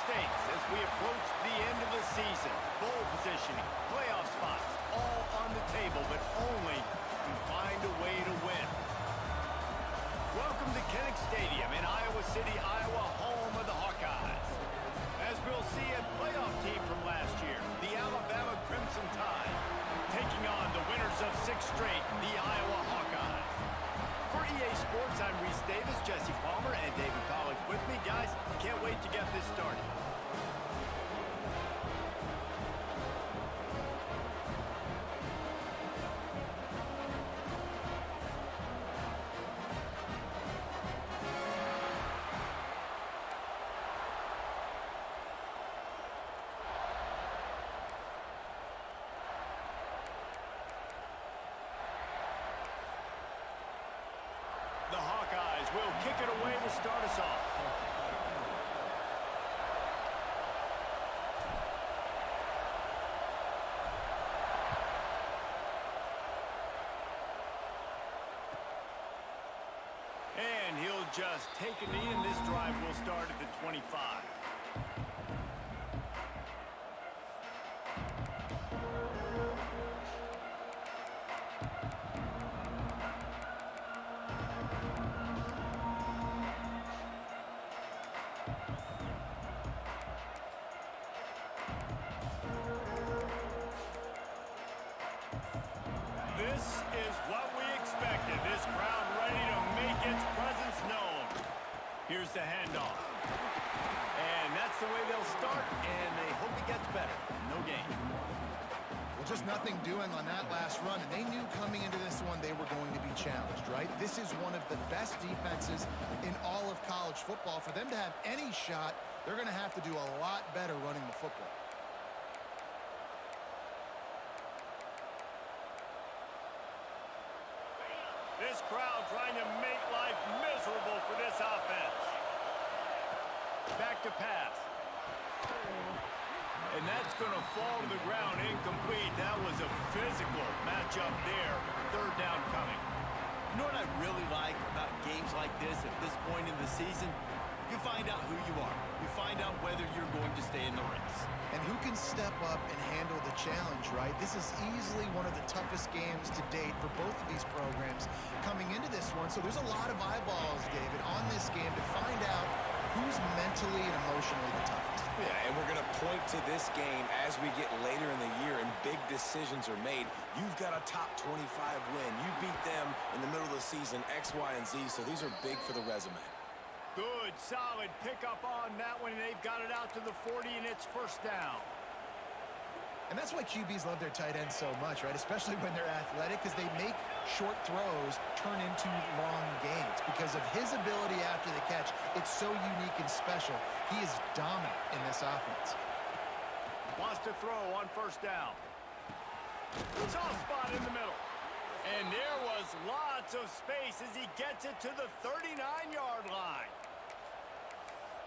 stakes as we approach the end of the season. Bowl positioning, playoff spots, all on the table, but only to find a way to win. Welcome to Kinnick Stadium in Iowa City, Iowa, home of the Hawkeyes. As we'll see a playoff team from last year, the Alabama Crimson Tide, taking on the winners of 6 straight, the Iowa Hawkeyes. For EA Sports, I'm Reese Davis, Jesse Palmer, and David Pollack with me. Guys, can't wait to get this started. The Hawkeyes will kick it away to start us off. And he'll just take a knee, and this drive will start at the 25. This is what we expected. This crowd ready to make its presence known. Here's the handoff. And that's the way they'll start, and they hope it gets better. No gain. Well, just nothing doing on that last run, and they knew coming into this one they were going to be challenged, right? This is one of the best defenses in all of college football. For them to have any shot, they're going to have to do a lot better running the football. This crowd trying to make life miserable for this offense. Back to pass. And that's going to fall to the ground incomplete. That was a physical matchup there. 3rd down coming. You know what I really like about games like this at this point in the season? You find out who you are. You find out whether you're going to stay in the race. And who can step up and handle the challenge, right? This is easily one of the toughest games to date for both of these programs coming into this one. So there's a lot of eyeballs, David, on this game to find out who's mentally and emotionally the toughest. Yeah, and we're going to point to this game as we get later in the year and big decisions are made. You've got a top 25 win. You beat them in the middle of the season, X, Y, and Z, so these are big for the resume. Good, solid pickup on that one, and they've got it out to the 40, and it's 1st down. And that's why QBs love their tight ends so much, right? Especially when they're athletic, because they make short throws turn into long gains. Because of his ability after the catch, it's so unique and special. He is dominant in this offense. Wants to throw on 1st down. Soft spot in the middle. And there was lots of space as he gets it to the 39-yard line.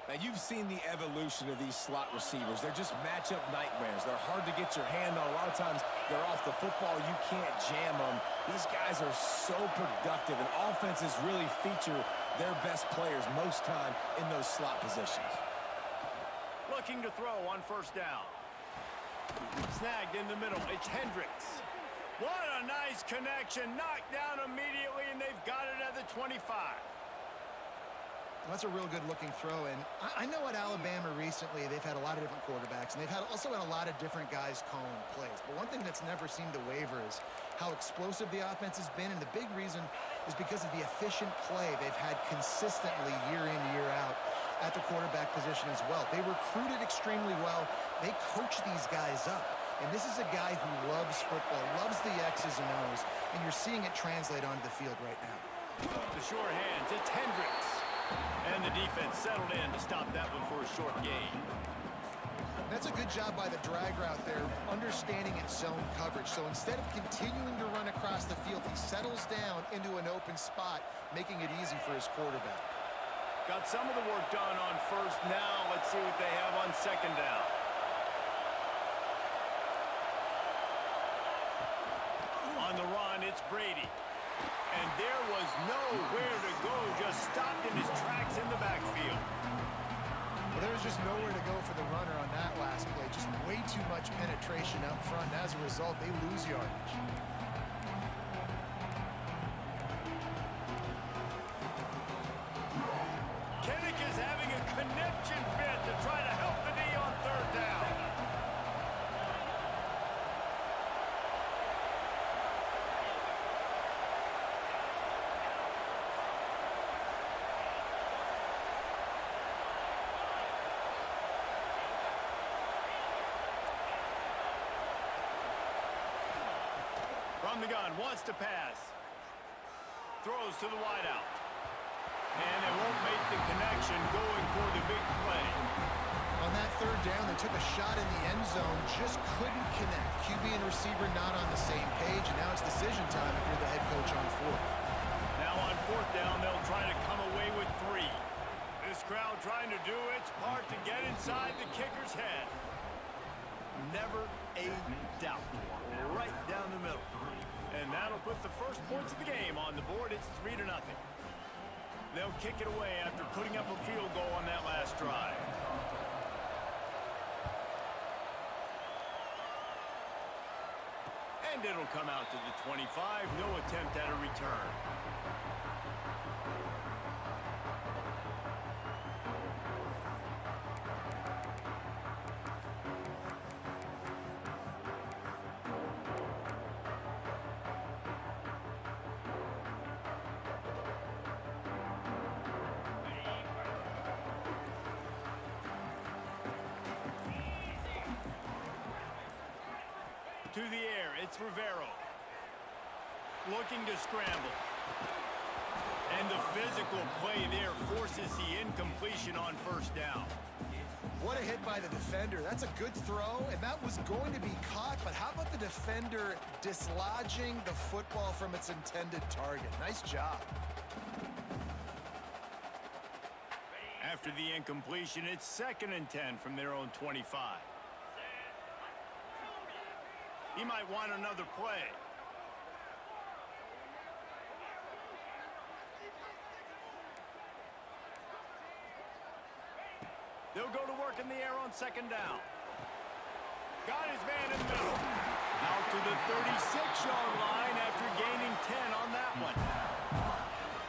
Now, you've seen the evolution of these slot receivers. They're just matchup nightmares. They're hard to get your hand on. A lot of times, they're off the football. You can't jam them. These guys are so productive, and offenses really feature their best players most time in those slot positions. Looking to throw on 1st down. Snagged in the middle. It's Hendricks. What a nice connection. Knocked down immediately, and they've got it at the 25. That's a real good-looking throw, and I know at Alabama recently they've had a lot of different quarterbacks, and they've also had a lot of different guys calling plays. But one thing that's never seemed to waver is how explosive the offense has been, and the big reason is because of the efficient play they've had consistently year in, year out at the quarterback position as well. They recruited extremely well. They coach these guys up. And this is a guy who loves football, loves the X's and O's, and you're seeing it translate onto the field right now. The short hands, it's Hendricks. And the defense settled in to stop that one for a short gain. That's a good job by the drag route there, understanding its zone coverage. So instead of continuing to run across the field, he settles down into an open spot, making it easy for his quarterback. Got some of the work done on 1st. Now let's see what they have on 2nd down. On the run, it's Brady. And there was nowhere to go, just stopped in his tracks in the backfield. Well, there was just nowhere to go for the runner on that last play. Just way too much penetration up front. And as a result, they lose yardage. Kinnick is having a connection fit to try to help the D on third down. From the gun, wants to pass. Throws to the wideout. And they won't make the connection going for the big play. On that third down, they took a shot in the end zone, just couldn't connect. QB and receiver not on the same page, and now it's decision time if you're the head coach on fourth. Now on fourth down, they'll try to come away with 3. This crowd trying to do its part to get inside the kicker's head. Never a doubt. Right down the middle. And that'll put the first points of the game on the board. It's 3-0. They'll kick it away after putting up a field goal on that last drive. And it'll come out to the 25. No attempt at a return. To the air, it's Rivero. Looking to scramble. And the physical play there forces the incompletion on first down. What a hit by the defender. That's a good throw, and that was going to be caught, but how about the defender dislodging the football from its intended target? Nice job. After the incompletion, it's 2nd and 10 from their own 25. He might want another play. They'll go to work in the air on 2nd down. Got his man in the middle. Out to the 36-yard line after gaining 10 on that one.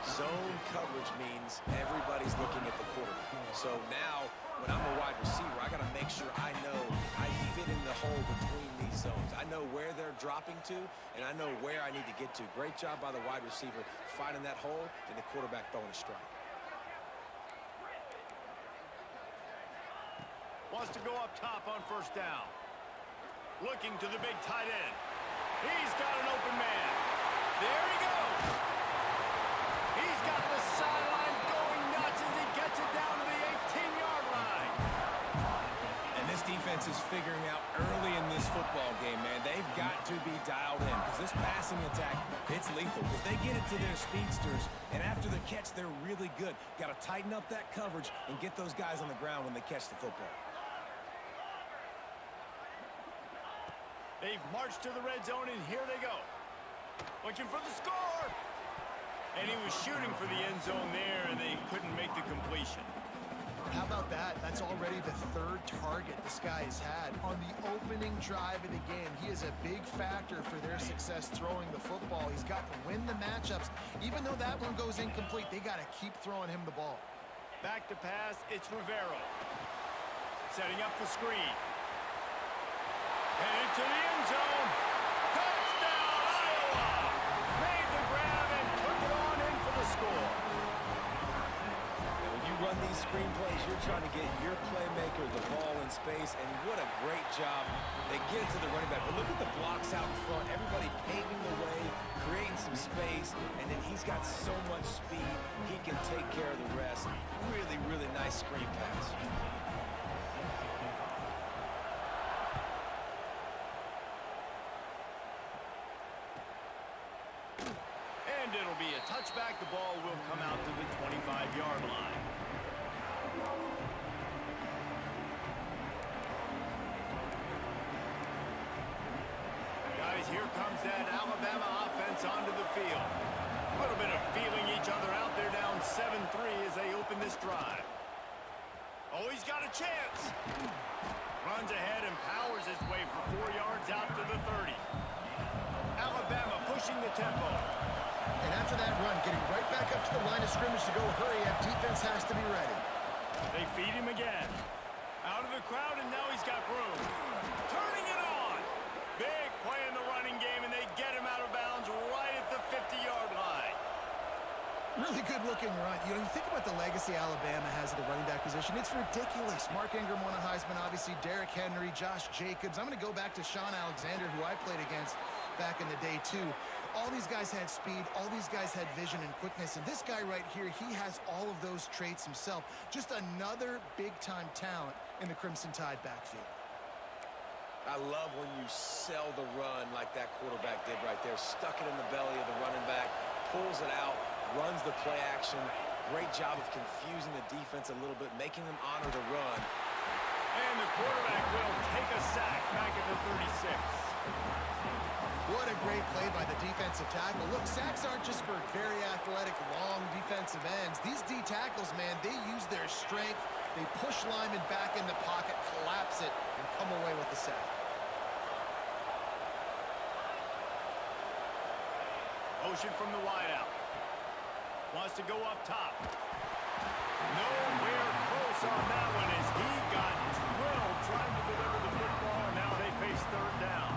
Zone coverage means everybody's looking at the quarterback. So now, when I'm a wide receiver, I got to make sure I know I fit in the hole between these zones. I know where they're dropping to, and I know where I need to get to. Great job by the wide receiver finding that hole and the quarterback throwing a strike. Wants to go up top on 1st down. Looking to the big tight end. He's got an open man. There he goes. He's got the sideline going nuts as he gets it down to the 18-yard line. And this defense is figuring out early in this football game, man. They've got to be dialed in because this passing attack, it's lethal because they get it to their speedsters, and after the catch, they're really good. Got to tighten up that coverage and get those guys on the ground when they catch the football. They've marched to the red zone, and here they go. Looking for the score. And he was shooting for the end zone there, and they couldn't make the completion. How about that? That's already the 3rd target this guy has had on the opening drive of the game. He is a big factor for their success throwing the football. He's got to win the matchups. Even though that one goes incomplete, they got to keep throwing him the ball. Back to pass, it's Rivero. Setting up the screen. Headed to the end zone. Touchdown, Iowa! Made the grab and took it on in for the score. And when you run these screen plays, you're trying to get your playmaker the ball in space, and what a great job. They get it to the running back, but look at the blocks out in front. Everybody paving the way, creating some space, and then he's got so much speed, he can take care of the rest. Really, really nice screen pass. And it'll be a touchback. The ball will come out to the 25-yard line. Guys, here comes that Alabama offense onto the field. A little bit of feeling each other out there, down 7-3 as they open this drive. Oh, he's got a chance. Runs ahead and powers his way for 4 yards out to the 30. Alabama pushing the tempo. And after that run, getting right back up to the line of scrimmage to go hurry up, defense has to be ready. They feed him again. Out of the crowd, and now he's got room. Turning it on. Big play in the running game, and they get him out of bounds right at the 50-yard line. Really good-looking run. You know, you think about the legacy Alabama has at the running back position. It's ridiculous. Mark Ingram won a Heisman, obviously. Derrick Henry, Josh Jacobs. I'm going to go back to Sean Alexander, who I played against back in the day, too. All these guys had speed. All these guys had vision and quickness. And this guy right here, he has all of those traits himself. Just another big-time talent in the Crimson Tide backfield. I love when you sell the run like that quarterback did right there. Stuck it in the belly of the running back, pulls it out, runs the play action. Great job of confusing the defense a little bit, making them honor the run. And the quarterback will take a sack back at the 36. What a great play by the defensive tackle. Look, sacks aren't just for very athletic, long defensive ends. These D tackles, man, they use their strength. They push linemen back in the pocket, collapse it, and come away with the sack. Motion from the wideout. Wants to go up top. Nowhere close on that one as he got drilled trying to deliver the football, and now they face third down.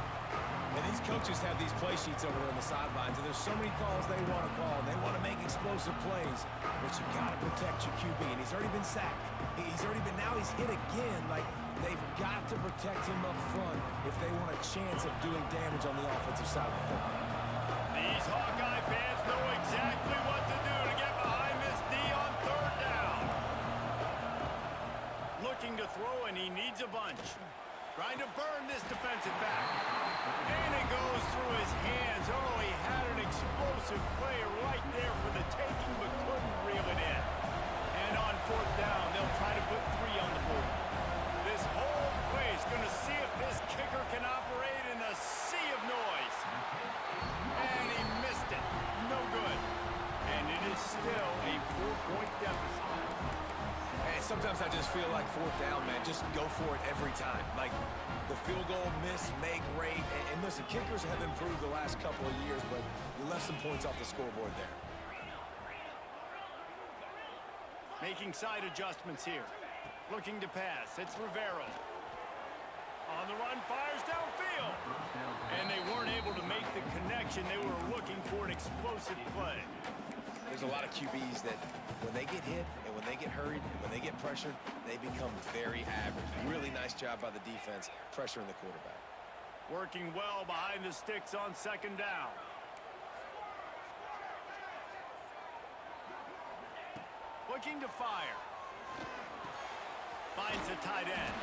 And these coaches have these play sheets over there on the sidelines, and there's so many calls they want to call. They want to make explosive plays, but you got to protect your QB, and he's already been sacked. Now he's hit again. Like, they've got to protect him up front if they want a chance of doing damage on the offensive side of the football. These Hawkeye fans know exactly what to do to get behind this D on third down. Looking to throw, and he needs a bunch. Trying to burn this defensive back. And it goes through his hands. Oh, he had an explosive play right there for the taking, but couldn't reel it in. And on fourth down, they'll try to put 3 on the board. This whole play is going to see if this kicker can operate in a sea of noise. And he missed it. No good. And it is still a 4-point deficit. And sometimes I just feel like fourth down, man, just go for it every time. Like, the field goal, miss, make, rate. And listen, kickers have improved the last couple of years, but you left some points off the scoreboard there. Making side adjustments here. Looking to pass. It's Rivero. On the run, fires downfield. And they weren't able to make the connection. They were looking for an explosive play. There's a lot of QBs that when they get hit and when they get hurried and when they get pressured, they become very average. Really nice job by the defense, pressuring the quarterback. Working well behind the sticks on second down. Looking to fire. Finds a tight end.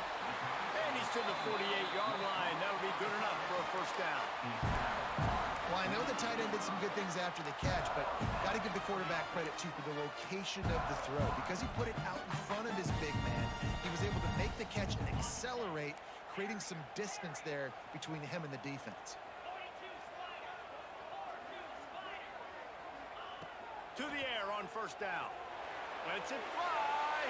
And he's to the 48-yard line. That'll be good enough for a first down. Well, I know the tight end did some good things after the catch, but got to give the quarterback credit, too, for the location of the throw. Because he put it out in front of his big man, he was able to make the catch and accelerate, creating some distance there between him and the defense. To the air on first down. Lets it fly.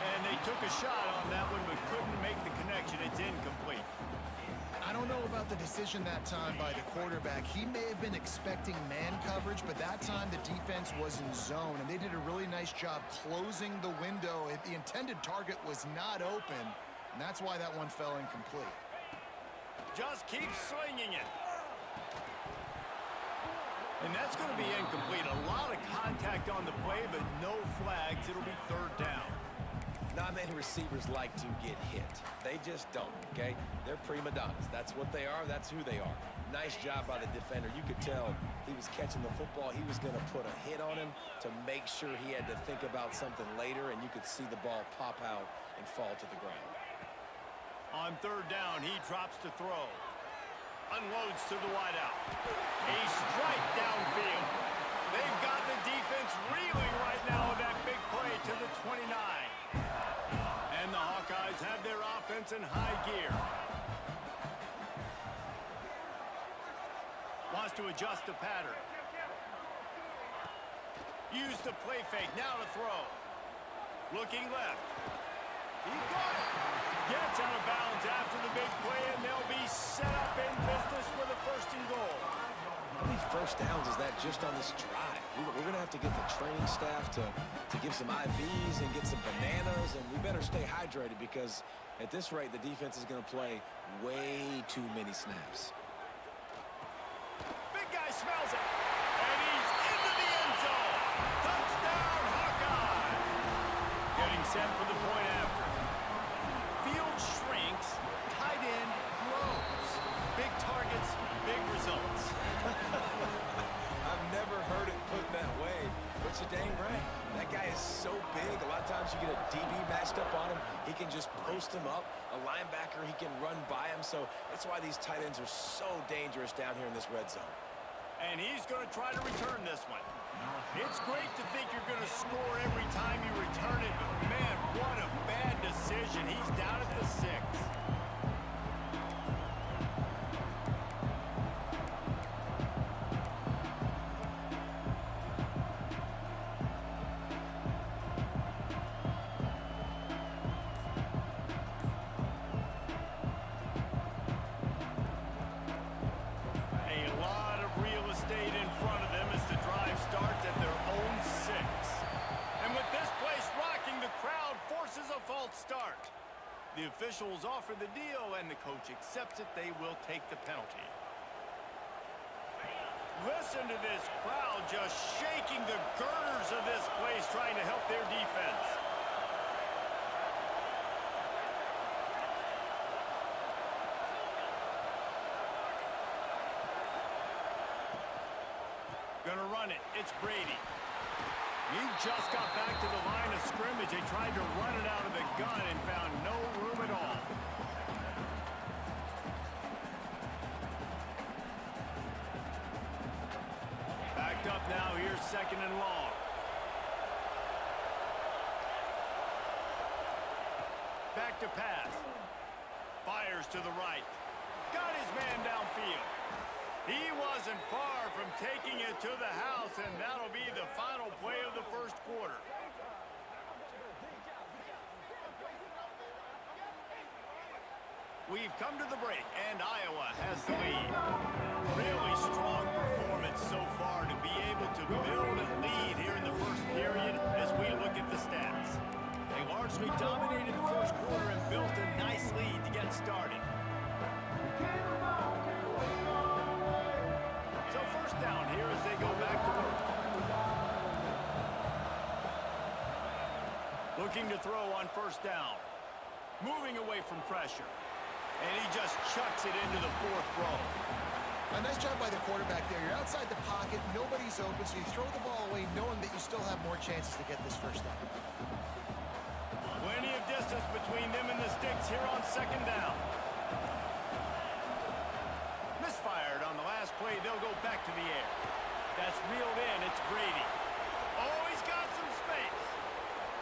And they took a shot on that one, but couldn't make the connection. It's incomplete. I don't know about the decision that time by the quarterback. He may have been expecting man coverage, but that time the defense was in zone, and they did a really nice job closing the window. The intended target was not open, and that's why that one fell incomplete. Just keep slinging it. And that's going to be incomplete. A lot of contact on the play, but no flags. It'll be third down. Not many receivers like to get hit. They just don't, okay? They're prima donnas. That's what they are. That's who they are. Nice job by the defender. You could tell he was catching the football. He was going to put a hit on him to make sure he had to think about something later, and you could see the ball pop out and fall to the ground. On third down, he drops to throw. Unloads to the wideout. A strike downfield. They've got the defense reeling right now with that big play to the 29. And the Hawkeyes have their offense in high gear. Wants to adjust the pattern. Use the play fake. Now to throw. Looking left. He got it. Gets out of bounds after the big play, and they'll be set up in business with a first and goal. How many first downs is that just on this drive? We're going to have to get the training staff to give some IVs and get some bananas, and we better stay hydrated because at this rate, the defense is going to play way too many snaps. Big guy smells it, and he's into the end zone. Touchdown, Hawkeye. Getting set for the point after. Field shrinks, tight end grows. Big targets, big results. I've never heard it put that way, but you're dang right. That guy is so big. A lot of times you get a DB matched up on him. He can just post him up. A linebacker, he can run by him. So that's why these tight ends are so dangerous down here in this red zone. And he's going to try to return this one. It's great to think you're going to score every time you return it, but man, what a bad decision. He's down at the 6. Start. The officials offer the deal, and the coach accepts it. They will take the penalty. Listen to this crowd just shaking the girders of this place, trying to help their defense. Gonna run it. It's Brady. He just got back to the line of scrimmage. They tried to run it out of the gun and found no room at all. Backed up now. Here's second and long. Back to pass. Fires to the right. Got his man downfield. He wasn't far from taking it to the house, and that'll be the final play of the first quarter. We've come to the break, and Iowa has the lead. Really strong performance so far to be able to build a lead here in the first period as we look at the stats. They largely dominated the first quarter and built a nice lead to get started. Down here as they go back to work. Looking to throw on first down. Moving away from pressure. And he just chucks it into the 4th row. A nice job by the quarterback there. You're outside the pocket, nobody's open, so you throw the ball away knowing that you still have more chances to get this first down. Plenty of distance between them and the sticks here on second down. Misfired on the last play. They'll go back to the air. That's reeled in. It's Brady. Oh, he's got some space.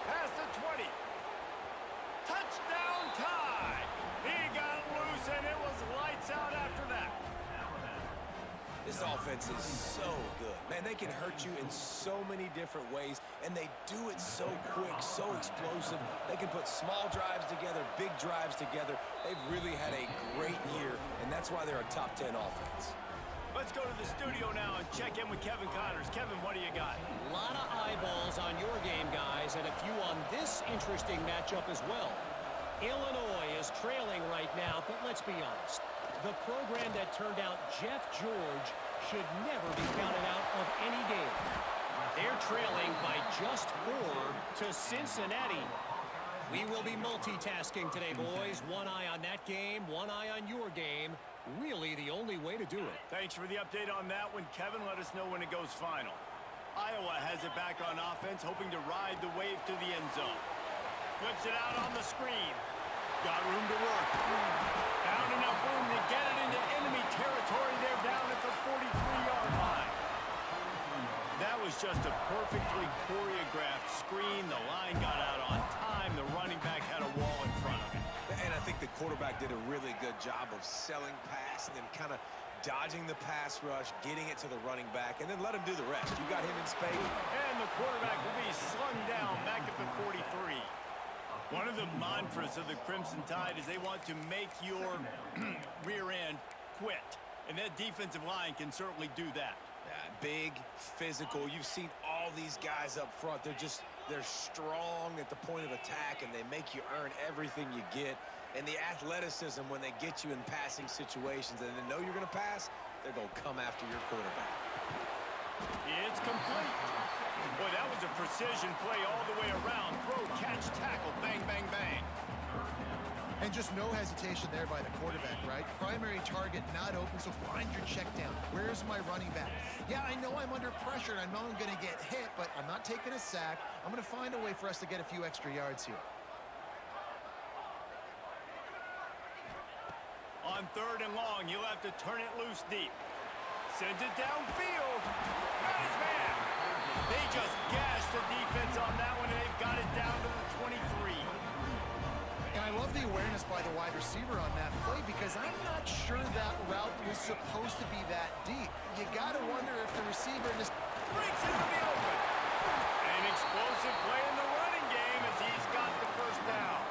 Past the 20. Touchdown Tide. He got loose, and it was lights out after that. This offense is so good. Man, they can hurt you in so many different ways, and they do it so quick, so explosive. They can put small drives together, big drives together. They've really had a great year, and that's why they're a top 10 offense. Let's go to the studio now and check in with Kevin Connors. Kevin, what do you got? A lot of eyeballs on your game, guys, and a few on this interesting matchup as well. Illinois is trailing right now, but let's be honest. The program that turned out Jeff George should never be counted out of any game. They're trailing by just 4 to Cincinnati. We will be multitasking today, boys. One eye on that game, one eye on your game. Really the only way to do it. Thanks for the update on that one, Kevin. Let us know when it goes final. Iowa has it back on offense, hoping to ride the wave to the end zone. Flips it out on the screen. Got room to work. Found enough room to get it into enemy territory. They're down at the 43-yard line. That was just a perfectly choreographed screen. The line got out on time. The running back had a wall in front of him. And I think the quarterback did a really good job of selling pass and then kind of dodging the pass rush, getting it to the running back, and then let him do the rest. You got him in space. And the quarterback will be slung down back at the 43. One of the mantras of the Crimson Tide is they want to make your rear end quit. And that defensive line can certainly do that. Yeah, big, physical. You've seen all these guys up front. They're strong at the point of attack, and they make you earn everything you get. And the athleticism when they get you in passing situations and they know you're going to pass, they're going to come after your quarterback. It's complete. Boy, that was a precision play all the way around. Throw, catch, tackle, bang, bang, bang. And just no hesitation there by the quarterback, right? Primary target not open, so find your check down. Where's my running back? Yeah, I know I'm under pressure, and I know I'm going to get hit, but I'm not taking a sack. I'm going to find a way for us to get a few extra yards here. On 3rd and long, you'll have to turn it loose deep. Sends it downfield. Got his man. They just gashed the defense on that one, and they've got it down to the 23. And I love the awareness by the wide receiver on that play because I'm not sure that route was supposed to be that deep. You got to wonder if the receiver just breaks into the open. An explosive play in the running game as he's got the first down.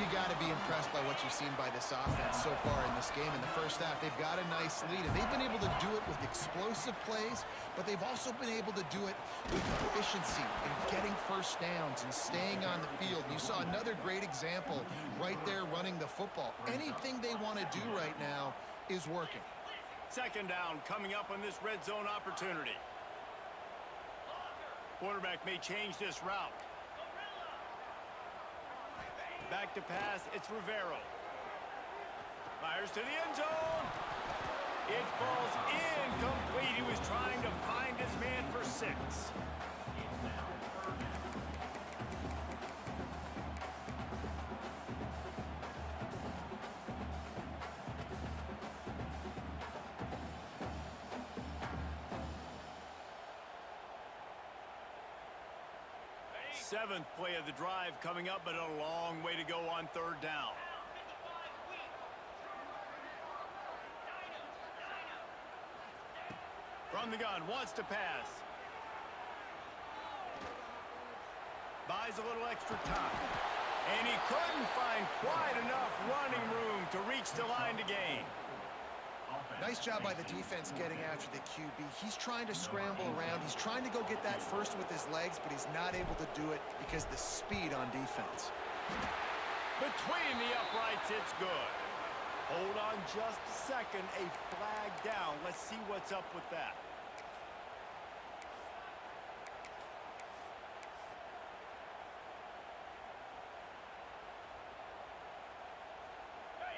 You got to be impressed by what you've seen by this offense so far in this game. In the first half, they've got a nice lead, and they've been able to do it with explosive plays, but they've also been able to do it with efficiency and getting first downs and staying on the field. You saw another great example right there running the football. Anything they want to do right now is working. 2nd down coming up on this red zone opportunity. Quarterback may change this route. Back to pass, it's Rivero. Fires to the end zone. It falls incomplete. He was trying to find his man for 6. Seventh play of the drive coming up, but a long way to go on 3rd down. From the gun, wants to pass. Buys a little extra time. And he couldn't find quite enough running room to reach the line to gain. Nice job by the defense getting after the QB. He's trying to scramble around. He's trying to go get that first with his legs, but he's not able to do it because the speed on defense. Between the uprights, it's good. Hold on just a second. A flag down. Let's see what's up with that.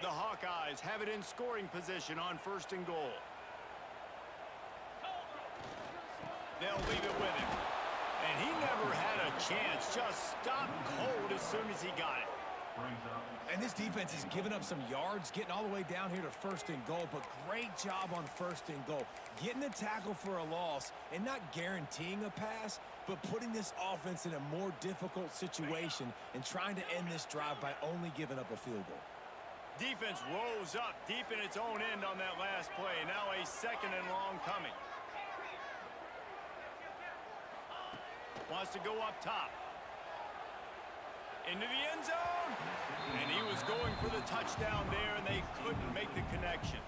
The Hawkeyes have it in scoring position on 1st and goal. They'll leave it with him. And he never had a chance. Just stopped cold as soon as he got it. And this defense has given up some yards, getting all the way down here to 1st and goal, but great job on 1st and goal. Getting a tackle for a loss and not guaranteeing a pass, but putting this offense in a more difficult situation and trying to end this drive by only giving up a field goal. Defense rose up deep in its own end on that last play. Now a 2nd and long coming. Wants to go up top. Into the end zone. And he was going for the touchdown there, and they couldn't make the connection.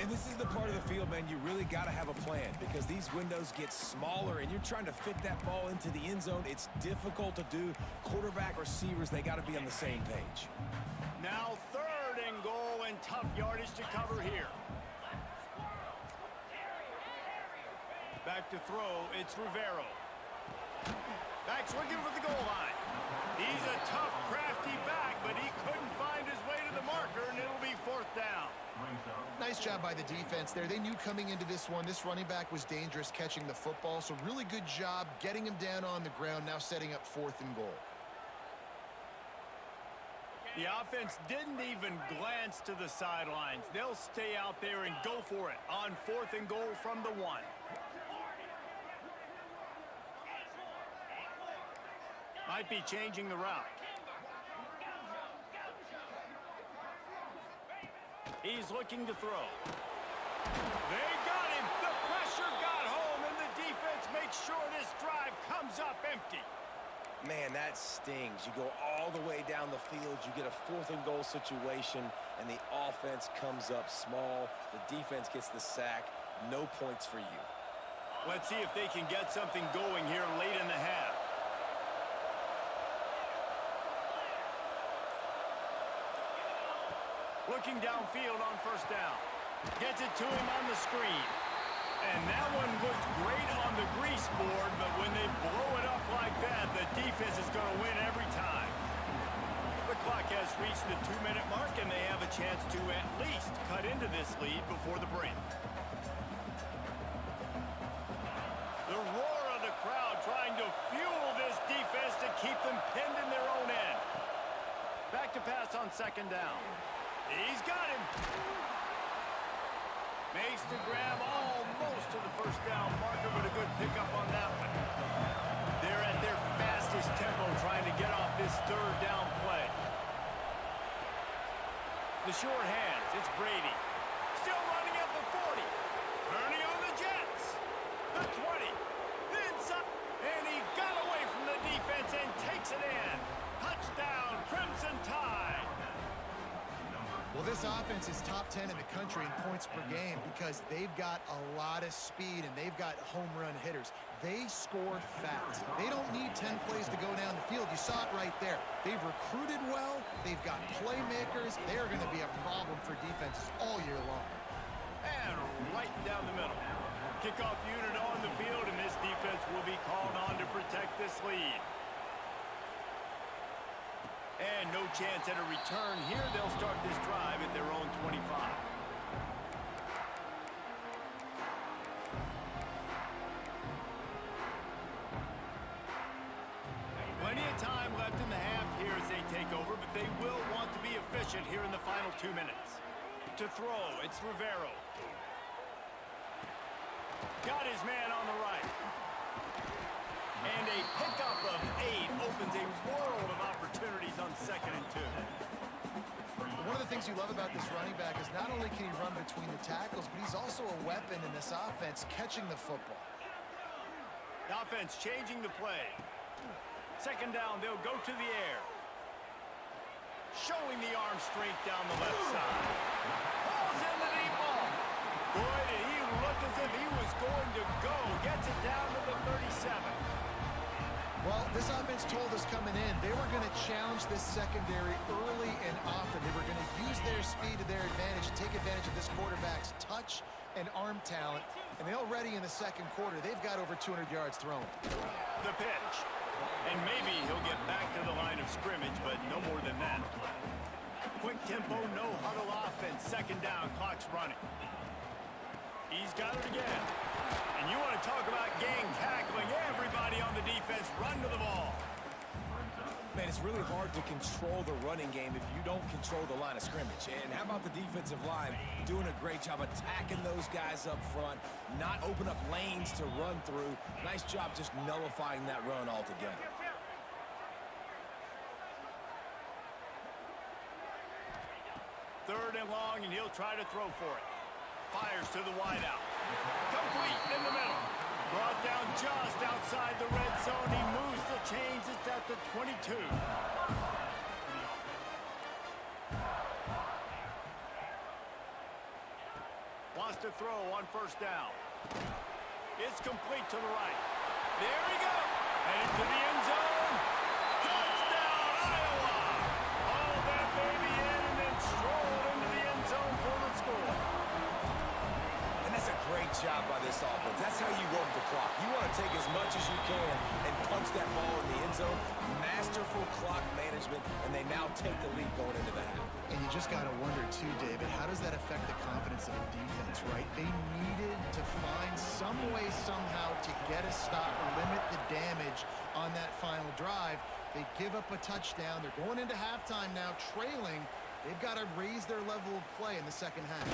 And this is the part of the field, man, you really got to have a plan because these windows get smaller and you're trying to fit that ball into the end zone. It's difficult to do. Quarterback, receivers, they got to be on the same page. Now 3rd and goal and tough yardage to cover here. Back to throw, it's Rivero. Back's looking for the goal line. He's a tough, crafty back, but he couldn't find his way to the marker, and it'll be 4th down. Nice job by the defense there. They knew coming into this one, this running back was dangerous catching the football, so really good job getting him down on the ground, now setting up 4th and goal. The offense didn't even glance to the sidelines. They'll stay out there and go for it on 4th and goal from the 1. Might be changing the route. He's looking to throw. They got him. The pressure got home, and the defense makes sure this drive comes up empty. Man, that stings. You go all the way down the field, you get a 4th and goal situation, and the offense comes up small. The defense gets the sack. No points for you. Let's see if they can get something going here late in the half. Looking downfield on first down. Gets it to him on the screen. And that one looked great on the grease board, but when they blow it up like that, the defense is going to win every time. The clock has reached the 2-minute mark, and they have a chance to at least cut into this lead before the break. The roar of the crowd trying to fuel this defense to keep them pinned in their own end. Back to pass on second down. He's got him. Makes the grab almost to the first down marker, but a good pickup on that one. They're at their fastest tempo trying to get off this third down play. The short hands, it's Brady. Still running at the 40. Turning on the Jets. The 20. The inside. And he got away from the defense and takes it in. Touchdown, Crimson Tide. Well, this offense is top 10 in the country in points per game because they've got a lot of speed and they've got home run hitters. They score fast. They don't need 10 plays to go down the field. You saw it right there. They've recruited well. They've got playmakers. They are going to be a problem for defenses all year long. And right down the middle. Kickoff unit on the field, and this defense will be called on to protect this lead. And no chance at a return here. They'll start this drive at their own 25. Plenty of time left in the half here as they take over, but they will want to be efficient here in the final 2 minutes. To throw, it's Rivero. Got his man on the right. And a pickup of 8 opens a world of opportunities on 2nd and 2. One of the things you love about this running back is not only can he run between the tackles, but he's also a weapon in this offense catching the football. The offense changing the play. 2nd down, they'll go to the air. Showing the arm strength down the left side. Pulls in the deep ball. Boy, did he look as if he was going to go. Gets it down to the 37. Well, this offense told us coming in they were going to challenge this secondary early and often. They were going to use their speed to their advantage and take advantage of this quarterback's touch and arm talent. And they already in the 2nd quarter, they've got over 200 yards thrown. The pitch. And maybe he'll get back to the line of scrimmage, but no more than that. Quick tempo, no huddle offense. 2nd down, clock's running. He's got it again. And you want to talk about gang tackling. Everybody on the defense run to the ball. Man, it's really hard to control the running game if you don't control the line of scrimmage. And how about the defensive line doing a great job attacking those guys up front, not open up lanes to run through. Nice job just nullifying that run altogether. Third and long, and he'll try to throw for it. Fires to the wideout. Complete in the middle. Brought down just outside the red zone. He moves the chains. It's at the 22. Wants to throw on first down. It's complete to the right. There we go. Headed to the end zone. Touchdown, Iowa. Hauled that baby in and then strolled into the end zone for the score. And that's a great job by this offense. That's how you work the clock. You want to take as much as you can and punch that ball in the end zone. Masterful clock management, and they now take the lead going into the half. And you just got to wonder, too, David, how does that affect the confidence of the defense, right? They needed to find some way, somehow, to get a stop or limit the damage on that final drive. They give up a touchdown. They're going into halftime now, trailing. They've got to raise their level of play in the 2nd half.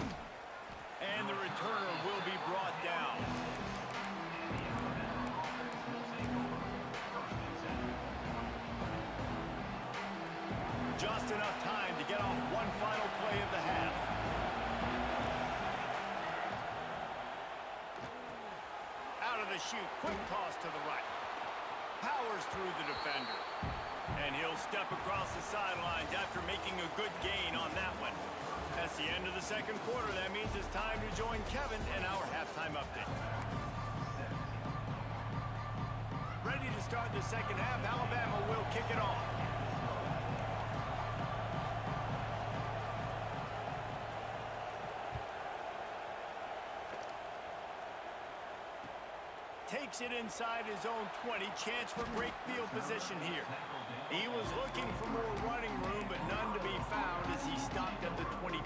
And the returner will be brought down. Just enough time to get off one final play of the half. Out of the chute, quick toss to the right. powers through the defender. And he'll step across the sidelines after making a good gain on that one. That's the end of the second quarter. That means it's time to join Kevin in our halftime update. Ready to start the second half. Alabama will kick it off. Takes it inside his own 20. Chance for great field position here. He was looking for more running room, but none to be found as he stopped at the 23.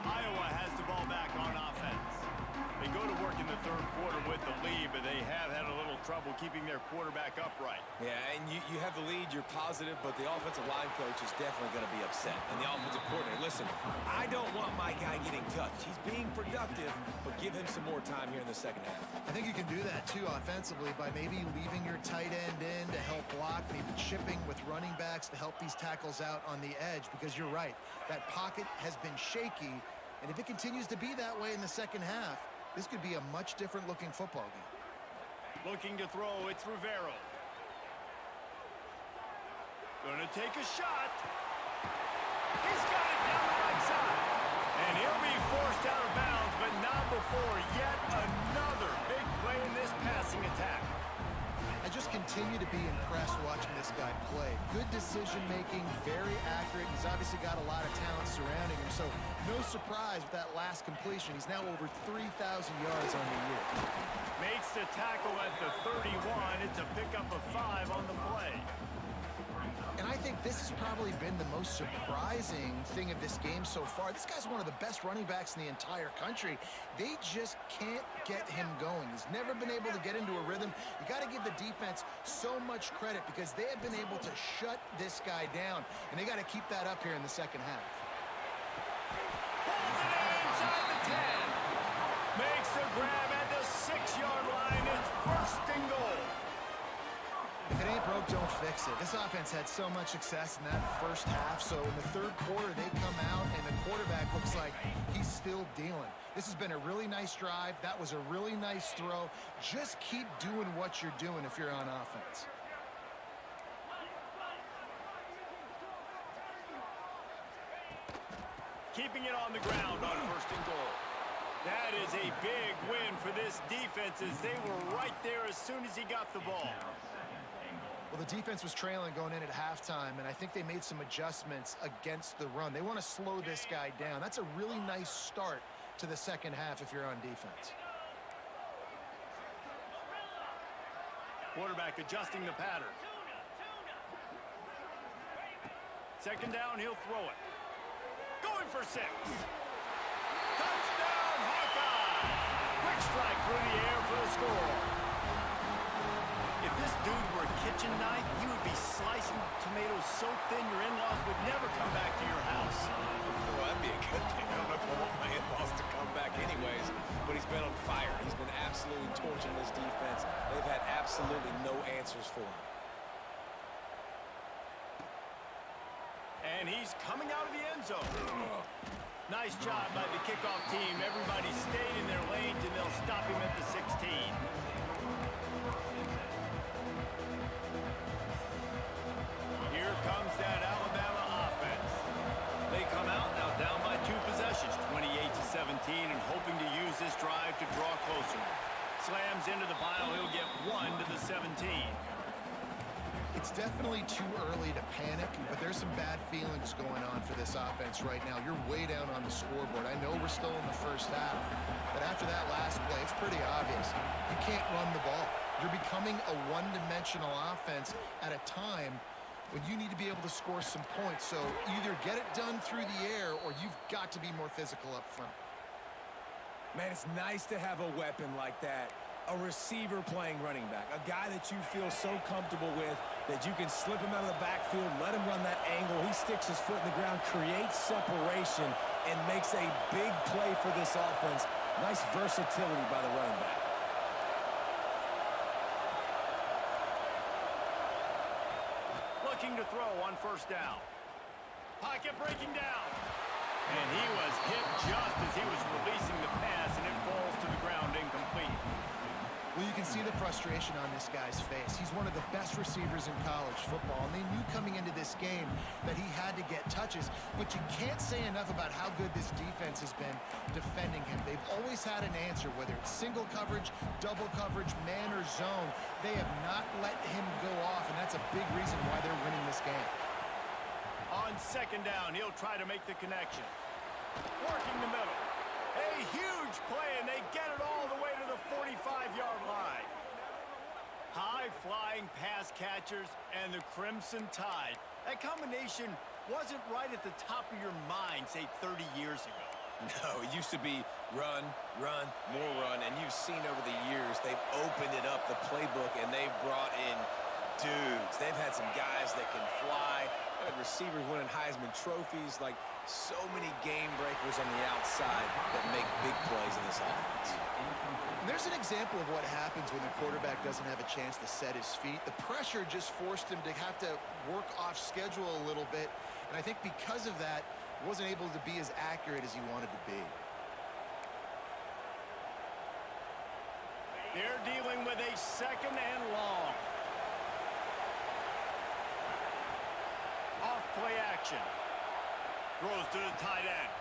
Iowa has the ball back on offense. They go to work in the third quarter with the lead, but they have had a little trouble keeping their quarterback upright. Yeah, and you have the lead, you're positive, but the offensive line coach is definitely going to be upset. And the offensive coordinator, listen, I don't want my guy getting touched. He's being productive, but give him some more time here in the second half. I think you can do that, too, offensively, by maybe leaving your tight end in to help block, maybe chipping with running backs to help these tackles out on the edge, because you're right. That pocket has been shaky, and if it continues to be that way in the second half, this could be a much different-looking football game. Looking to throw, it's Rivero. Gonna take a shot. He's got it down the right side. And he'll be forced out of bounds, but not before yet another big play in this passing attack. I just continue to be impressed watching this guy play. Good decision-making, very accurate. He's obviously got a lot of talent surrounding him, so no surprise with that last completion. He's now over 3,000 yards on the year. Makes the tackle at the 31. It's a pickup of 5 on the play. And I think this has probably been the most surprising thing of this game so far. This guy's one of the best running backs in the entire country. They just can't get him going. He's never been able to get into a rhythm. You got to give the defense so much credit because they have been able to shut this guy down, and they got to keep that up here in the second half. Pulls it in inside the 10. Makes the grab at the 6-yard line. It's first and goal. If it ain't broke, don't fix it. This offense had so much success in that first half, so in the third quarter, they come out, and the quarterback looks like he's still dealing. This has been a really nice drive. That was a really nice throw. Just keep doing what you're doing if you're on offense. Keeping it on the ground on first and goal. That is a big win for this defense as they were right there as soon as he got the ball. Well, the defense was trailing going in at halftime, and I think they made some adjustments against the run. They want to slow this guy down. That's a really nice start to the second half if you're on defense. Quarterback adjusting the pattern. Second down, he'll throw it. Going for 6. Touchdown, Hawkeye! Quick strike through the air for the score. If this dude were a kitchen knife, you would be slicing tomatoes so thin your in-laws would never come back to your house. Well, that'd be a good thing. I don't know if I want my in-laws to come back anyways, but he's been on fire. He's been absolutely torching this defense. They've had absolutely no answers for him. And he's coming out of the end zone. Nice job by the kickoff team. Everybody stayed in their lanes, and they'll stop him at the 16. Here comes that Alabama offense. They come out now down by 2 possessions, 28-17, and hoping to use this drive to draw closer. Slams into the pile. He'll get 1 to the 17. It's definitely too early to panic, but there's some bad feelings going on for this offense right now. You're way down on the scoreboard. I know we're still in the first half, but after that last play, it's pretty obvious. You can't run the ball. You're becoming a one-dimensional offense at a time when you need to be able to score some points. So either get it done through the air or you've got to be more physical up front. Man, it's nice to have a weapon like that. A receiver playing running back, a guy that you feel so comfortable with that you can slip him out of the backfield, let him run that angle, he sticks his foot in the ground, creates separation, and makes a big play for this offense. Nice versatility by the running back. Looking to throw on first down. Pocket breaking down. And he was hit just as he was releasing the pass, and it falls to the ground incomplete. Well, you can see the frustration on this guy's face. He's one of the best receivers in college football, and they knew coming into this game that he had to get touches, but you can't say enough about how good this defense has been defending him. They've always had an answer, whether it's single coverage, double coverage, man or zone. They have not let him go off, and that's a big reason why they're winning this game. On second down, he'll try to make the connection. Working the middle. A huge play, and they get it all the way to the 45-yard line. High-flying pass catchers and the Crimson Tide. That combination wasn't right at the top of your mind, say, 30 years ago. No, it used to be run, run, more run, and you've seen over the years they've opened it up, the playbook, and they've brought in dudes. They've had some guys that can fly. They've had receivers winning Heisman trophies, like so many game breakers on the outside that make big plays in this offense. And there's an example of what happens when the quarterback doesn't have a chance to set his feet. The pressure just forced him to have to work off schedule a little bit, and I think because of that, wasn't able to be as accurate as he wanted to be. They're dealing with a second and long. Off play action. Throws to the tight end.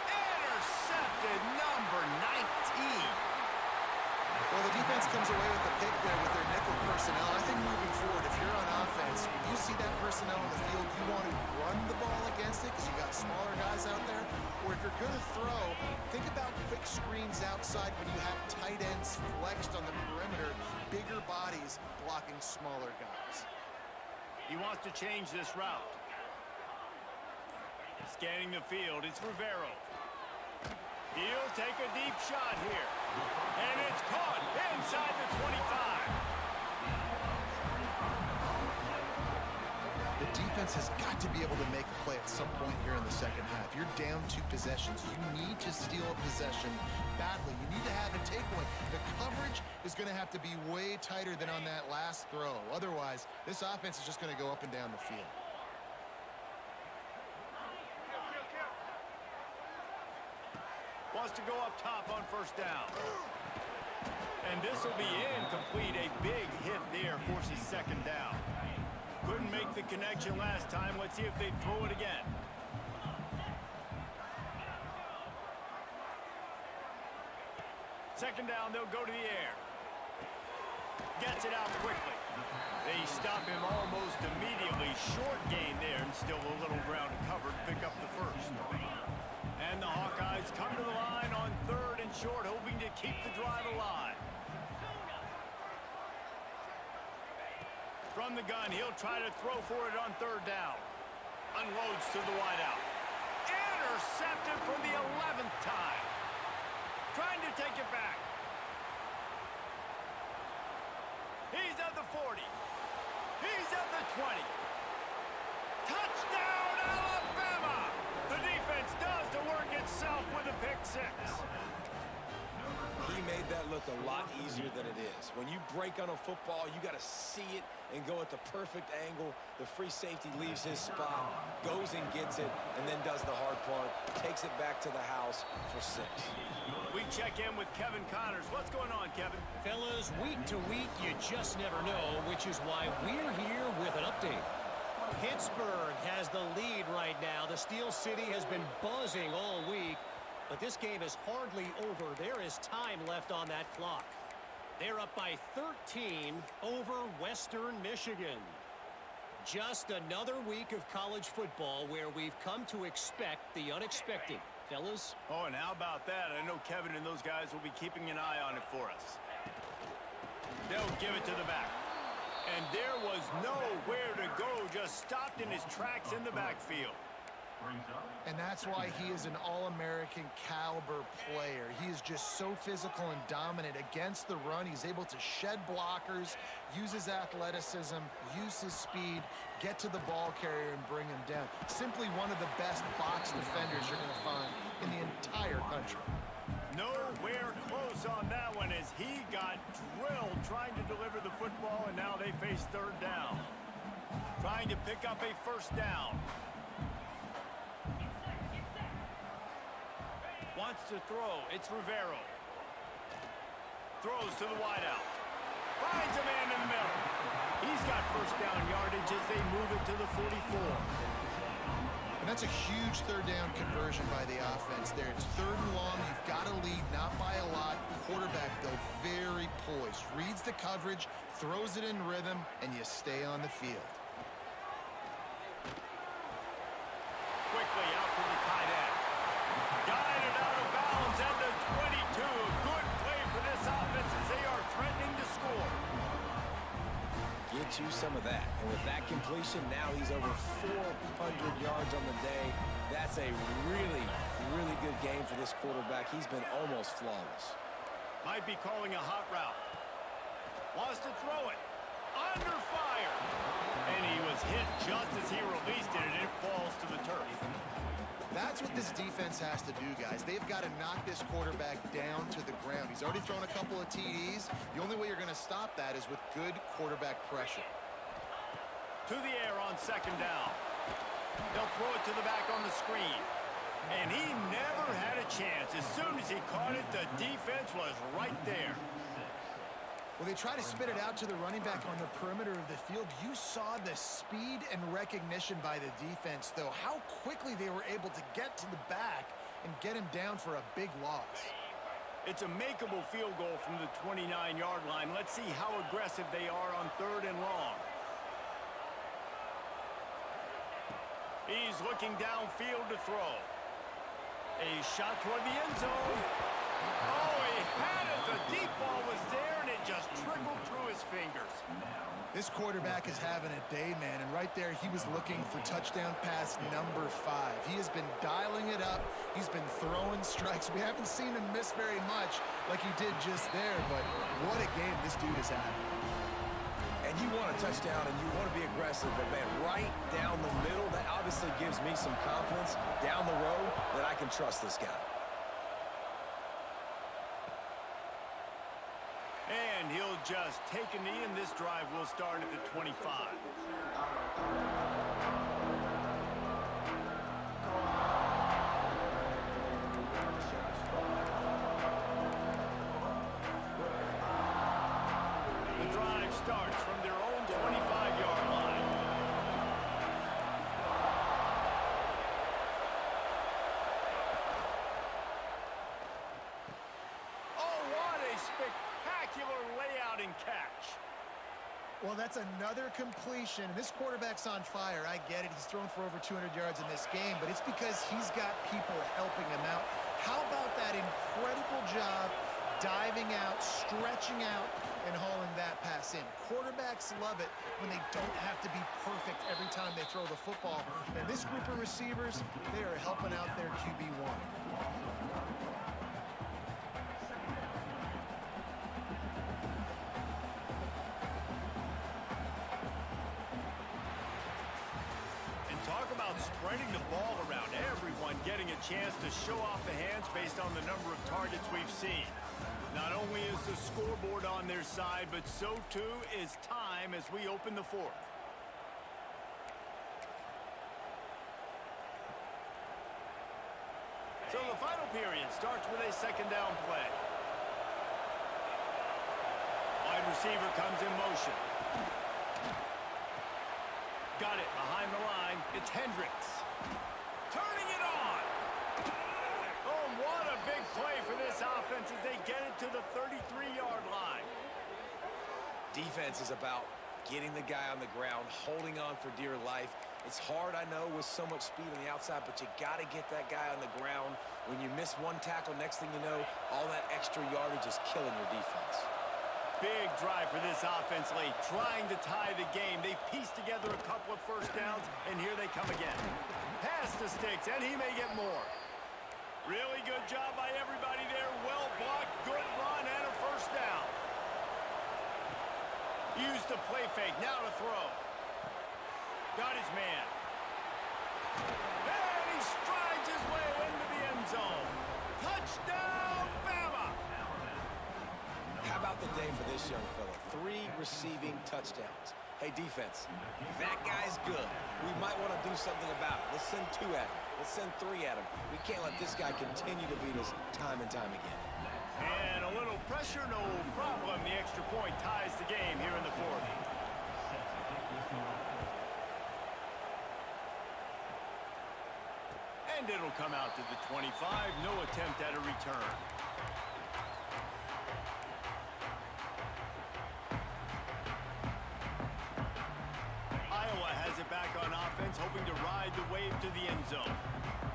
Intercepted, number 19. Well, the defense comes away with a pick there with their nickel personnel. I think moving forward, if you're on offense, when you see that personnel on the field, you want to run the ball against it because you got smaller guys out there. Or if you're going to throw, think about quick screens outside when you have tight ends flexed on the perimeter, bigger bodies blocking smaller guys. He wants to change this route. Scanning the field, it's Rivero. He'll take a deep shot here. And it's caught inside the 25. The defense has got to be able to make a play at some point here in the second half. You're down 2 possessions. You need to steal a possession badly. You need to have a takeaway. The coverage is going to have to be way tighter than on that last throw. Otherwise, this offense is just going to go up and down the field. Wants to go up top on first down. And this will be incomplete. A big hit there forces second down. Couldn't make the connection last time. Let's see if they throw it again. Second down, they'll go to the air. Gets it out quickly. They stop him almost immediately. Short gain there, and still a little ground covered. Pick up the first. And the Hawkeyes come to the line on third and short, hoping to keep the drive alive. From the gun, he'll try to throw for it on third down. Unloads to the wideout. Intercepted for the 11th time. Trying to take it back. He's at the 40. He's at the 20. Touchdown, Alabama! The defense does the work itself with a pick six. He made that look a lot easier than it is. When you break on a football, you got to see it and go at the perfect angle. The free safety leaves his spot, goes and gets it, and then does the hard part, takes it back to the house for 6. We check in with Kevin Connors. What's going on, Kevin? Fellas, week to week, you just never know, which is why we're here with an update. Pittsburgh has the lead right now. The Steel City has been buzzing all week, but this game is hardly over. There is time left on that clock. They're up by 13 over Western Michigan. Just another week of college football where we've come to expect the unexpected. Fellas? Oh, and how about that? I know Kevin and those guys will be keeping an eye on it for us. They'll give it to the back. And there was nowhere to go, just stopped in his tracks in the backfield. And that's why he is an all-American caliber player. He is just so physical and dominant against the run. He's able to shed blockers, use his athleticism, use his speed, get to the ball carrier and bring him down. Simply one of the best box defenders you're going to find in the entire country. Nowhere close on that one as he got drilled trying to deliver the football, and now they face third down. Trying to pick up a first down. Wants to throw. It's Rivero. Throws to the wideout. Finds a man in the middle. He's got first down yardage as they move it to the 44. And that's a huge third down conversion by the offense there. It's 3rd and long. You've got to lead, not by a lot. Quarterback, though, very poised. Reads the coverage, throws it in rhythm, and you stay on the field. Quickly out to the tight end. Guided out of bounds at the 22. Good play for this offense as they are threatening to score. Get you some of that. And with that completion, now he's over 400 yards on the day. That's a really, really good game for this quarterback. He's been almost flawless. Might be calling a hot route. Wants to throw it. Under fire. And he was hit just as he released it, and it falls to the turf. That's what this defense has to do, guys. They've got to knock this quarterback down to the ground. He's already thrown a couple of TDs. The only way you're going to stop that is with good quarterback pressure. To the air on 2nd down. They'll throw it to the back on the screen. And he never had a chance. As soon as he caught it, the defense was right there. Well, they try to spit it out to the running back on the perimeter of the field. You saw the speed and recognition by the defense, though. How quickly they were able to get to the back and get him down for a big loss. It's a makeable field goal from the 29-yard line. Let's see how aggressive they are on 3rd and long. He's looking downfield to throw. A shot toward the end zone. Oh, he had it. The deep ball was there, and it just trickled through his fingers. This quarterback is having a day, man, and right there he was looking for touchdown pass number 5. He has been dialing it up. He's been throwing strikes. We haven't seen him miss very much like he did just there, but what a game this dude is having. And you want a touchdown and you want to be aggressive, but man, right down the middle, that obviously gives me some confidence down the road that I can trust this guy. And he'll just take a knee, and this drive will start at the 25. The drive starts from their own 25-yard line. Oh, what a spectacular layout and catch. Well, that's another completion. This quarterback's on fire. I get it. He's thrown for over 200 yards in this game, but it's because he's got people helping him out. How about that incredible job diving out, stretching out, and hauling that pass in? Quarterbacks love it when they don't have to be perfect every time they throw the football. And this group of receivers, they are helping out their QB1. Talk about spreading the ball around. Everyone getting a chance to show off the hands based on the number of targets we've seen. Not only is the scoreboard on their side, but so too is time as we open the 4th. So the final period starts with a 2nd down play. Wide receiver comes in motion. Got it behind the line. It's Hendricks. Turning it on. Oh, what a big play for this offense as they get it to the 33-yard line. Defense is about getting the guy on the ground, holding on for dear life. It's hard, I know, with so much speed on the outside, but you got to get that guy on the ground. When you miss one tackle, next thing you know, all that extra yardage is killing your defense. Big drive for this offense late, trying to tie the game. They've pieced together a couple of first downs, and here they come again. Pass to Sticks, and he may get more. Really good job by everybody there. Well blocked, good run, and a first down. Used the play fake, now to throw. Got his man. And he strides his way into the end zone. Touchdown, Bama! How about the day for this young fella? 3 receiving touchdowns. Hey, defense, that guy's good. We might want to do something about it. Let's send 2 at him. Let's send 3 at him. We can't let this guy continue to beat us time and time again. And a little pressure, no problem. The extra point ties the game here in the fourth. And it'll come out to the 25. No attempt at a return. Iowa has it back on offense, hoping to ride the wave to the end zone.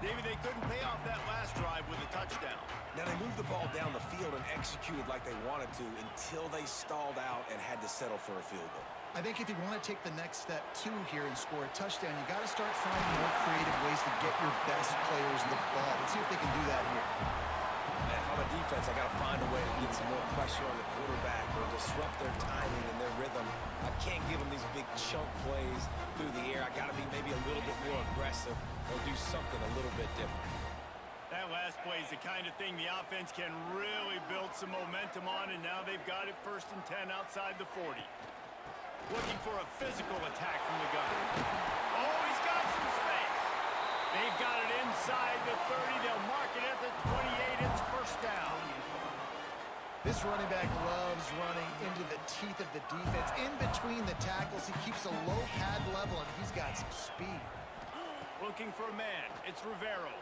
Maybe they couldn't pay off that last drive with a touchdown. Now, they moved the ball down the field and executed like they wanted to until they stalled out and had to settle for a field goal. I think if you want to take the next step, too, here and score a touchdown, you got to start finding more creative ways to get your best players the ball. Let's see if they can do that here. Man, if I'm a defense, I got to find a way to get some more pressure on the quarterback or disrupt their timing and their rhythm. I can't give them these big chunk plays through the air. I got to be maybe a little bit more aggressive or do something a little bit different. That last play is the kind of thing the offense can really build some momentum on, and now they've got it 1st and 10 outside the 40. Looking for a physical attack from the gun. Oh, he's got some space. They've got it inside the 30. They'll mark it at the 28. It's 1st down. This running back loves running into the teeth of the defense. In between the tackles, he keeps a low pad level, and he's got some speed. Looking for a man. It's Rivero.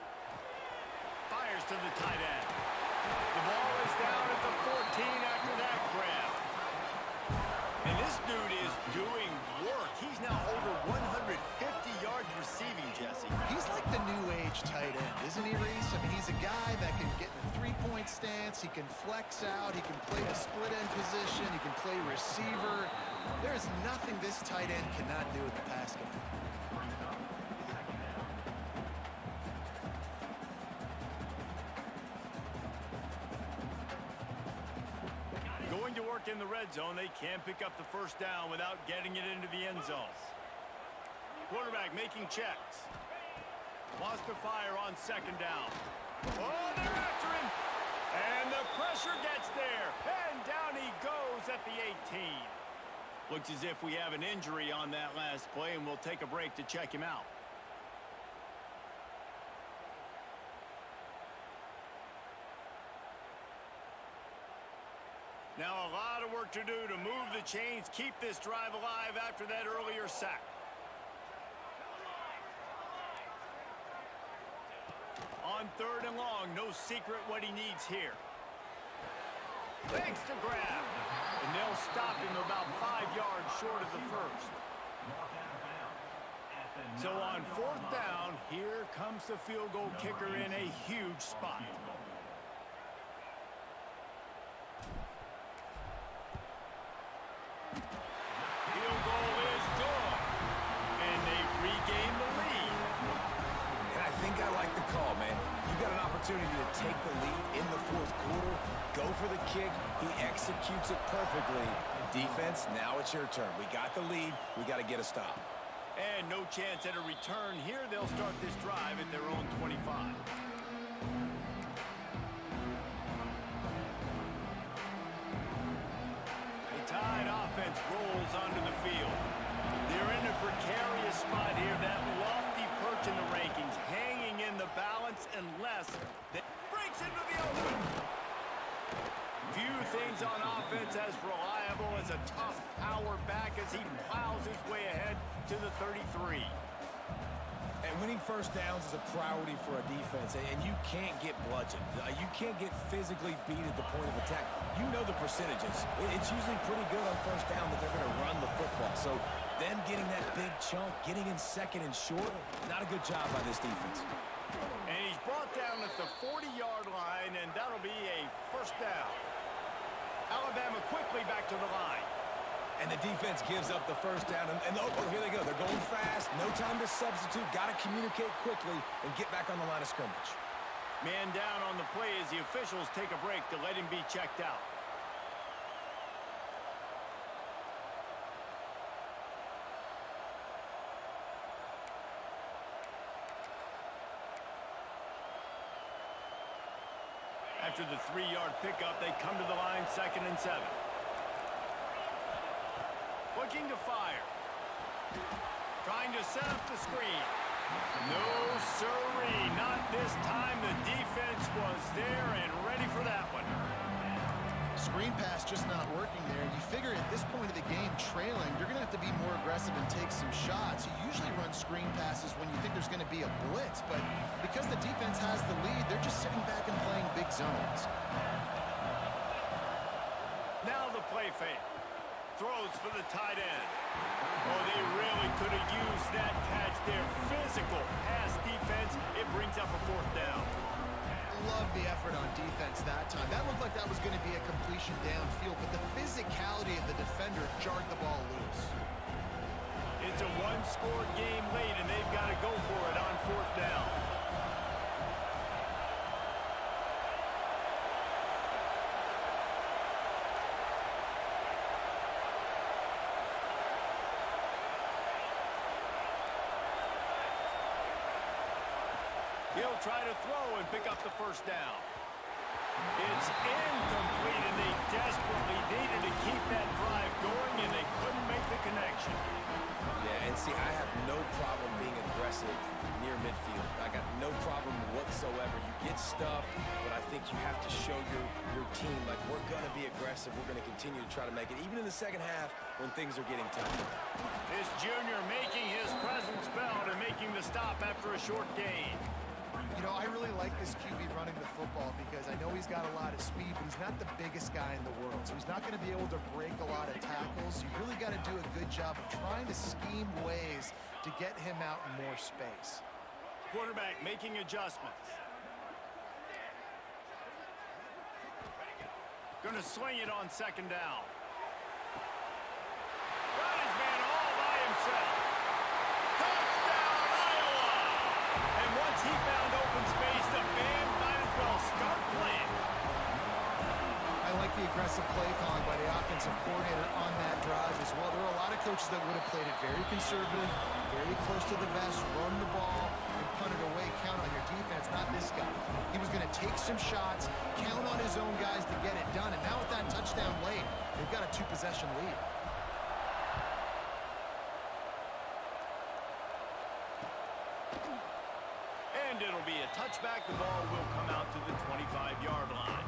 Fires to the tight end. The ball is down at the 14 after that grab. And this dude is doing work. He's now over 150 yards receiving, Jesse. He's like the new age tight end, isn't he, Reese? I mean, he's a guy that can get in a three-point stance. He can flex out. He can play the split end position. He can play receiver. There's nothing this tight end cannot do in the pass game. Going to work in the red zone. They can't pick up the 1st down without getting it into the end zone. Quarterback making checks. Wants to fire on 2nd down. Oh, they're after him. And the pressure gets there. And down he goes at the 18. Looks as if we have an injury on that last play, and we'll take a break to check him out. Now a lot of work to do to move the chains, keep this drive alive after that earlier sack. On 3rd and long, no secret what he needs here. Thanks to grab. And they'll stop him about 5 yards short of the 1st. So on 4th down, here comes the field goal kicker in a huge spot. Field goal is good. And they've regained the lead. And I think I like the call, man. You got an opportunity to take the lead in the 4th quarter. Go for the kick. He executes it perfectly. Defense, now it's your turn. We got the lead. We got to get a stop. And no chance at a return here. They'll start this drive at their own 25. The Tide offense rolls onto the field. They're in a precarious spot here. That lofty perch in the rankings, hanging in the balance unless that breaks into the open. Few things on offense as reliable as a tough power back as he plows his way ahead to the 33. And winning 1st downs is a priority for a defense, and you can't get bludgeoned. You can't get physically beat at the point of attack. You know the percentages. It's usually pretty good on 1st down that they're going to run the football. So them getting that big chunk, getting in 2nd and short, not a good job by this defense. And he's brought down at the 40-yard line, and that'll be a 1st down. Alabama quickly back to the line. And the defense gives up the 1st down. And oh, here they go. They're going fast. No time to substitute. Got to communicate quickly and get back on the line of scrimmage. Man down on the play as the officials take a break to let him be checked out. After the 3-yard pickup, they come to the line 2nd and 7. Looking to fire. Trying to set up the screen. No, sirree, not this time. The defense was there and ready for that one. Screen pass just not working there. You figure at this point of the game, trailing, you're going to have to be more aggressive and take some shots. You usually run screen passes when you think there's going to be a blitz, but because the defense has the lead, they're just sitting back and playing big zones. Now the play fake. Throws for the tight end. Oh, they really could have used that catch there. Physical pass defense. It brings up a fourth down. Love the effort on defense that time. That looked like that was going to be a completion downfield, but the physicality of the defender jarred the ball loose. It's a one-score game late, and they've got to go for it on fourth down. He'll try to throw and pick up the first down. It's incomplete, and they desperately needed to keep that drive going, and they couldn't make the connection. Yeah, and see, I have no problem being aggressive near midfield. I got no problem whatsoever. You get stuffed, but I think you have to show your team, like, we're going to be aggressive. We're going to continue to try to make it, even in the second half when things are getting tough. This junior making his presence felt and making the stop after a short gain. You know, I really like this QB running the football because I know he's got a lot of speed, but he's not the biggest guy in the world. So he's not going to be able to break a lot of tackles. You really got to do a good job of trying to scheme ways to get him out in more space. Quarterback making adjustments. Going to swing it on second down. Got his man all by himself. Touchdown, Iowa! And once he found open space, the band might as well start playing. I like the aggressive play calling by the offensive coordinator on that drive as well. There are a lot of coaches that would have played it very conservative, very close to the vest, run the ball, and punt it away, count on your defense, not this guy. He was going to take some shots, count on his own guys to get it done, and now with that touchdown late, they've got a two-possession lead. And it'll be a touchback. The ball will come out to the 25-yard line.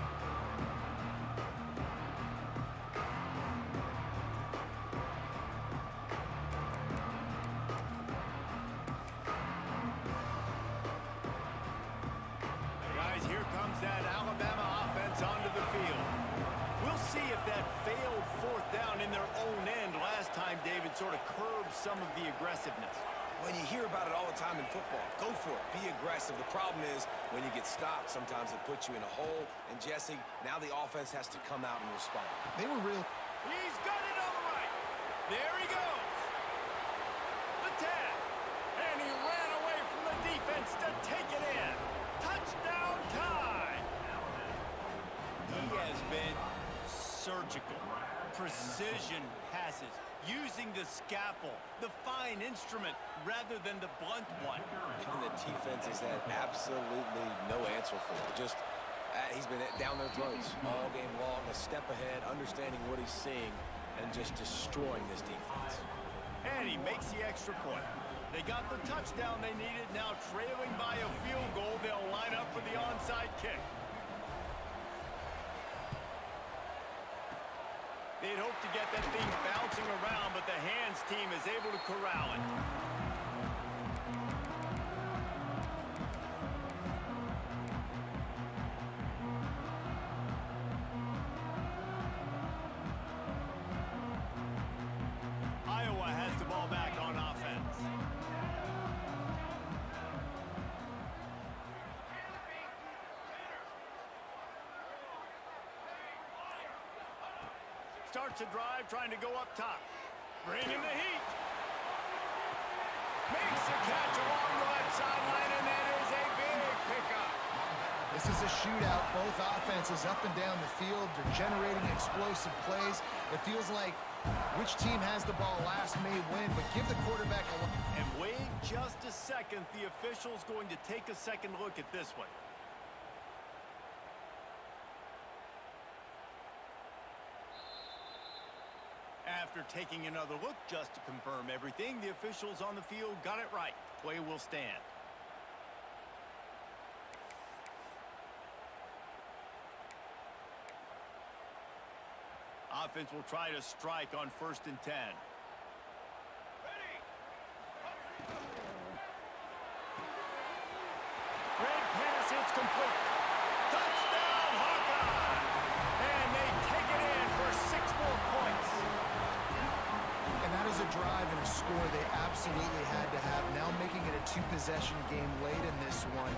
Guys, here comes that Alabama offense onto the field. We'll see if that failed fourth down in their own end last time, David, sort of curbed some of the aggressiveness. When you hear about it all the time in football, go for it. Be aggressive. The problem is when you get stopped, sometimes it puts you in a hole. And, Jesse, now the offense has to come out and respond. They were real. He's got it on the right. There he goes. The tap. And he ran away from the defense to take it in. Touchdown time. He has been surgical. Precision passes. Using the scalpel, the fine instrument, rather than the blunt one. And the defense has had absolutely no answer for it. Just, he's been down their throats all game long, a step ahead, understanding what he's seeing, and just destroying this defense. And he makes the extra point. They got the touchdown they needed. Now trailing by a field goal, they'll line up for the onside kick. They'd hope to get that thing bouncing around, but the hands team is able to corral it. Iowa has the ball back on offense. Starts a drive, trying to go up top. Bringing the heat. Makes a catch along the left sideline, and that is a big pickup. This is a shootout. Both offenses up and down the field. They're generating explosive plays. It feels like which team has the ball last may win, but give the quarterback a look. And wait just a second. The official's going to take a second look at this one. After after taking another look just to confirm everything, the officials on the field got it right. Play will stand. Offense will try to strike on 1st and 10. Great pass, it's complete. Touchdown, Hawkeye! And they take it in for 6 more points. And that is a drive and a score they absolutely had to have. Now making it a 2-possession game late in this one.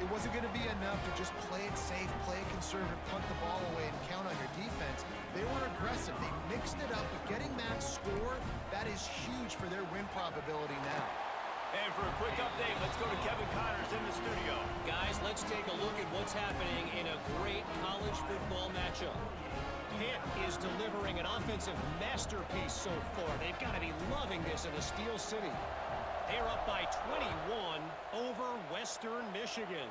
It wasn't going to be enough to just play it safe, play it conservative, punt the ball away, and count on your defense. They were aggressive. They mixed it up, but getting that score, that is huge for their win probability now. And for a quick update, let's go to Kevin Connors in the studio. Guys, let's take a look at what's happening in a great college football matchup. Pitt is delivering an offensive masterpiece so far. They've got to be loving this in the Steel City. They're up by 21 over Western Michigan.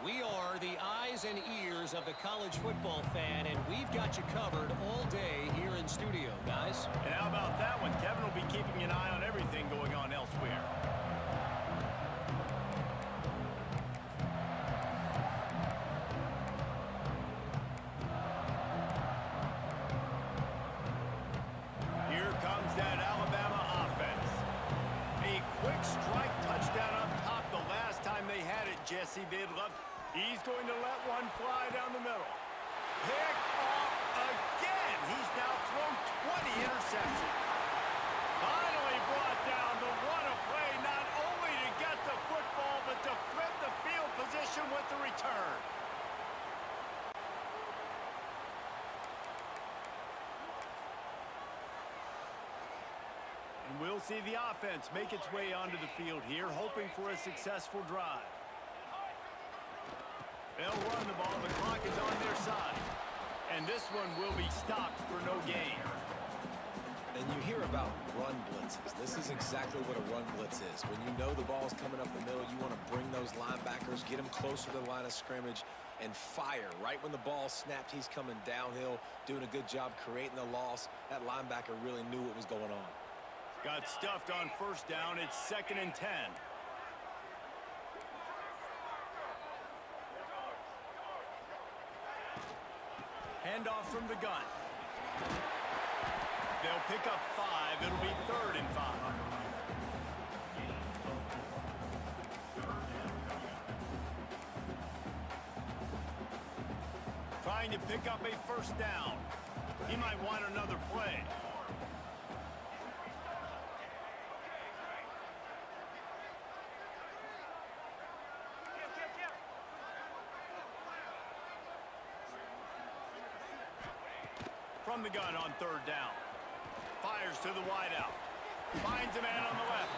We are the eyes and ears of the college football fan, and we've got you covered all day here in studio, guys. And how about that one? Kevin will be keeping an eye on everything going on elsewhere. Here comes that Alabama offense. A quick strike touchdown up top the last time they had it, Jesse. They'd love. He's going to let one fly down the middle. Picked off again. He's now thrown 20 interceptions. Finally brought down the run-a-play, not only to get the football, but to flip the field position with the return. And we'll see the offense make its way onto the field here, hoping for a successful drive. They'll run the ball. The clock is on their side. And this one will be stopped for no gain. And you hear about run blitzes. This is exactly what a run blitz is. When you know the ball's coming up the middle, you want to bring those linebackers, get them closer to the line of scrimmage, and fire. Right when the ball snapped, he's coming downhill, doing a good job creating the loss. That linebacker really knew what was going on. Got stuffed on 1st down. It's 2nd and 10. Handoff from the gun. They'll pick up 5. It'll be 3rd and 5. Trying to pick up a 1st down. He might want another play. From the gun on 3rd down. Fires to the wideout. Finds a man on the left.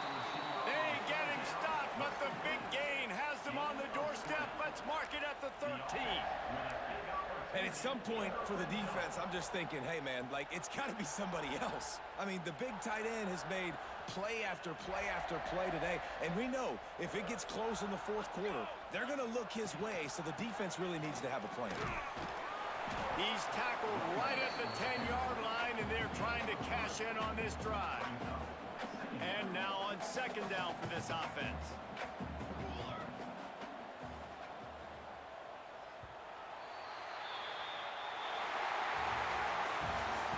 They get him stopped, but the big gain has them on the doorstep. Let's mark it at the 13. And at some point for the defense, I'm just thinking, hey, man, like, it's got to be somebody else. I mean, the big tight end has made play after play after play today. And we know if it gets close in the 4th quarter, they're going to look his way, so the defense really needs to have a plan. He's tackled right at the 10-yard line, and they're trying to cash in on this drive. And now on 2nd down for this offense.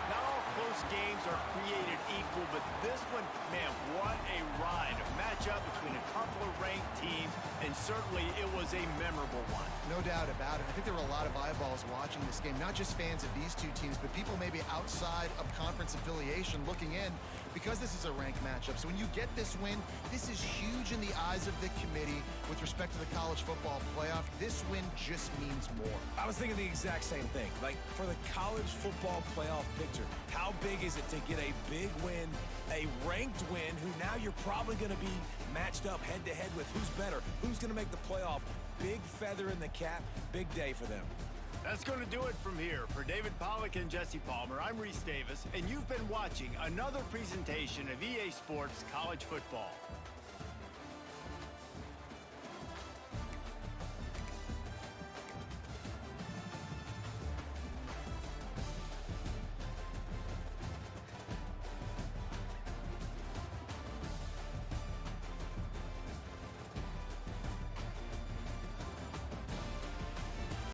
Not all close games are created equal, but this one, man, what a ride. A matchup between a couple of ranked teams, and certainly it was a memorable one. No doubt about it. I think there were a lot of eyeballs watching this game, not just fans of these two teams, but people maybe outside of conference affiliation looking in, because this is a ranked matchup. So when you get this win, this is huge in the eyes of the committee with respect to the college football playoff. This win just means more. I was thinking the exact same thing. Like, for the college football playoff picture, how big is it to get a big win, a ranked win, who now you're probably going to be matched up head-to-head with who's better, who's going to make the playoff. Big feather in the cap, big day for them. That's going to do it from here. For David Pollack and Jesse Palmer, I'm Reese Davis, and you've been watching another presentation of EA Sports College Football.